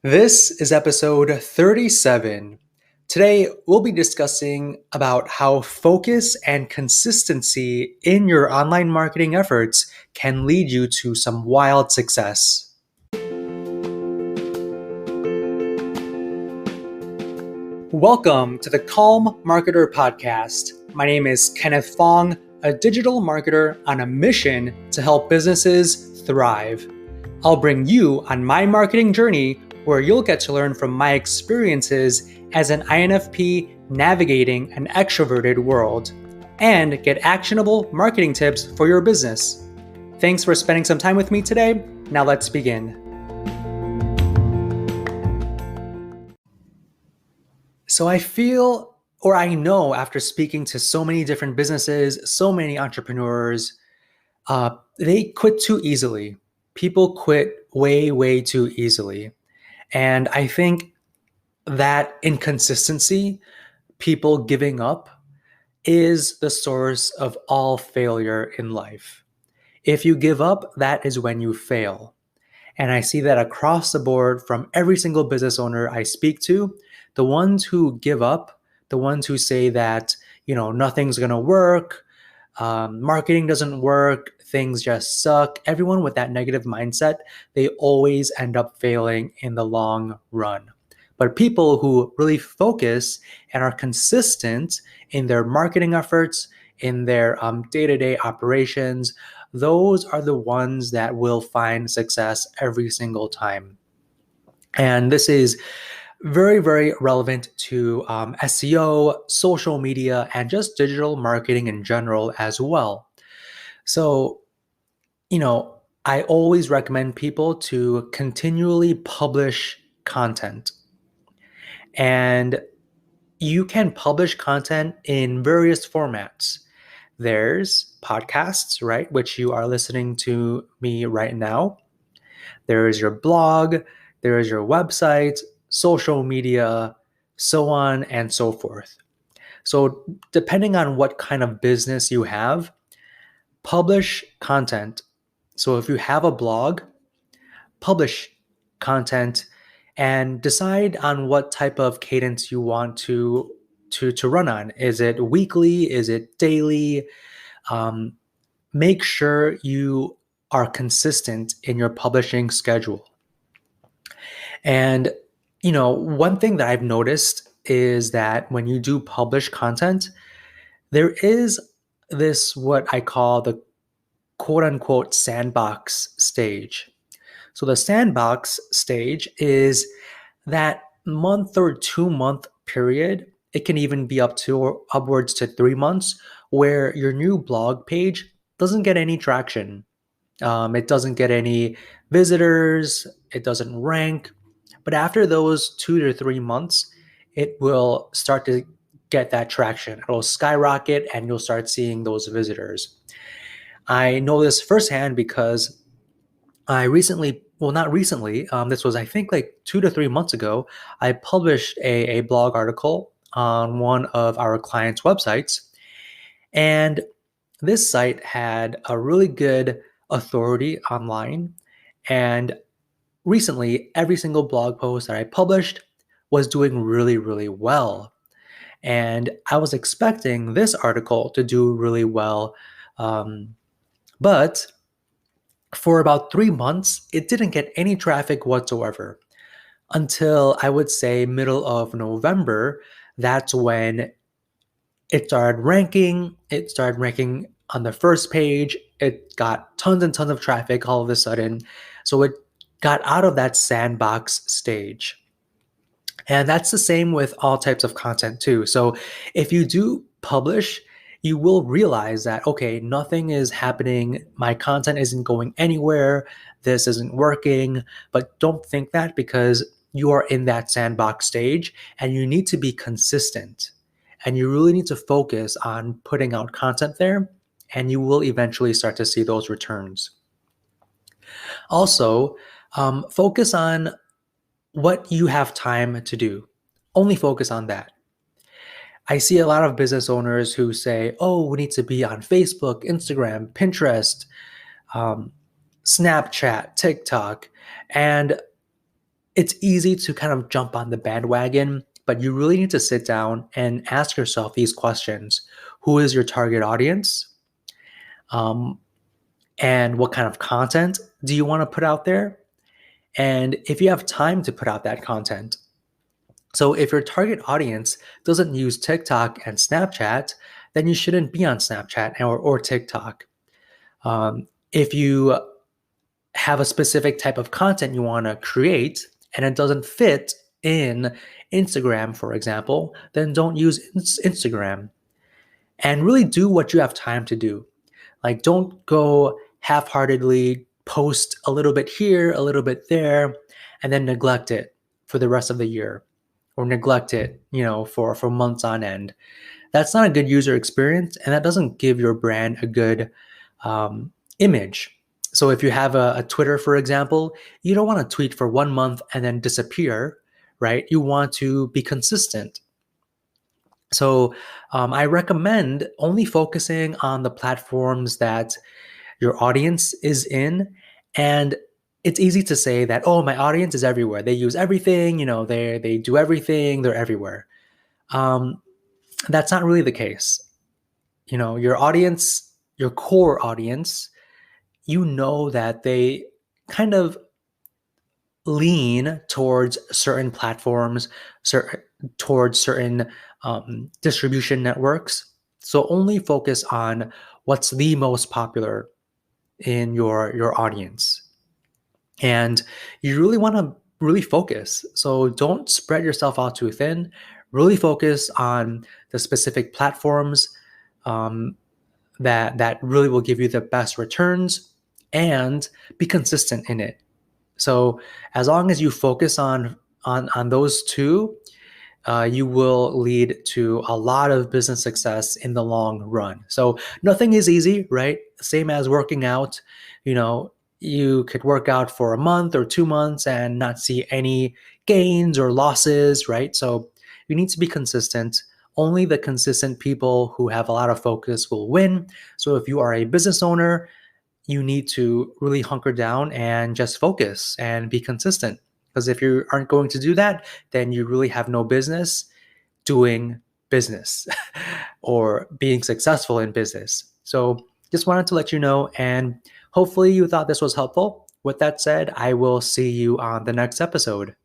This is episode 37. Today, we'll be discussing about how focus and consistency in your online marketing efforts can lead you to some wild success. Welcome to the Calm Marketer Podcast. My name is Kenneth Fong, a digital marketer on a mission to help businesses thrive. I'll bring you on my marketing journey where you'll get to learn from my experiences as an INFP navigating an extroverted world and get actionable marketing tips for your business. Thanks for spending some time with me today. Now let's begin. So I know after speaking to so many different businesses, so many entrepreneurs, they quit too easily. People quit way too easily. And I think that inconsistency, people giving up, is the source of all failure in life. If you give up, that is when you fail. And I see that across the board from every single business owner I speak to. The ones who give up, the ones who say that, nothing's going to work, marketing doesn't work, things just suck. Everyone with that negative mindset, they always end up failing in the long run. But people who really focus and are consistent in their marketing efforts, in their day-to-day operations, those are the ones that will find success every single time. And this is very relevant to SEO, social media, and just digital marketing in general as well. So, I always recommend people to continually publish content. And you can publish content in various formats. There's podcasts, right, which you are listening to me right now. There is your blog, there is your website, social media, so on and so forth. So depending on what kind of business you have, publish content. So if you have a blog, publish content and decide on what type of cadence you want to run on. Is it weekly? Is it daily? Make sure you are consistent in your publishing schedule. And, one thing that I've noticed is that when you do publish content, there is this, what I call the quote unquote sandbox stage. So the sandbox stage is that month or 2-month period. It can even be upwards to 3 months where your new blog page doesn't get any traction. It doesn't get any visitors. It doesn't rank. But after those 2 to 3 months, it will start to get that traction. It'll skyrocket and you'll start seeing those visitors. I know this firsthand because not recently, this was, I think, like 2 to 3 months ago, I published a blog article on one of our clients' websites. And this site had a really good authority online. And recently, every single blog post that I published was doing really well. And I was expecting this article to do really well. But for about 3 months, it didn't get any traffic whatsoever. Until I would say middle of November, that's when it started ranking. It started ranking on the first page. It got tons and tons of traffic all of a sudden. So it got out of that sandbox stage. And that's the same with all types of content too. So if you do publish, you will realize that, okay, nothing is happening. My content isn't going anywhere. This isn't working. But don't think that, because you are in that sandbox stage and you need to be consistent. And you really need to focus on putting out content there, and you will eventually start to see those returns. Also, focus on what you have time to do. Only focus on that. I see a lot of business owners who say, oh, we need to be on Facebook, Instagram, Pinterest, Snapchat, TikTok. And it's easy to kind of jump on the bandwagon, but you really need to sit down and ask yourself these questions. Who is your target audience? Um, and what kind of content do you want to put out there? And if you have time to put out that content. So if your target audience doesn't use TikTok and Snapchat, then you shouldn't be on Snapchat or TikTok. If you have a specific type of content you want to create and it doesn't fit in Instagram, for example, then don't use Instagram, and really do what you have time to do. Like, don't go half-heartedly post a little bit here, a little bit there, and then neglect it for the rest of the year, or neglect it, for months on end. That's not a good user experience, and that doesn't give your brand a good image. So if you have a Twitter, for example, you don't want to tweet for 1 month and then disappear, right? You want to be consistent. So I recommend only focusing on the platforms that your audience is in. And it's easy to say that, oh, my audience is everywhere. They use everything, they do everything, they're everywhere. That's not really the case. Your audience, your core audience, that they kind of lean towards certain platforms, towards certain distribution networks. So only focus on what's the most popular in your audience. And you really want to really focus. So don't spread yourself out too thin. Really focus on the specific platforms that really will give you the best returns, and be consistent in it. So as long as you focus on those two, you will lead to a lot of business success in the long run. So nothing is easy, right? Same as working out. You could work out for a month or 2 months and not see any gains or losses, right? So you need to be consistent. Only the consistent people who have a lot of focus will win. So if you are a business owner, you need to really hunker down and just focus and be consistent. Because if you aren't going to do that, then you really have no business doing business or being successful in business. So just wanted to let you know, and hopefully you thought this was helpful. With that said, I will see you on the next episode.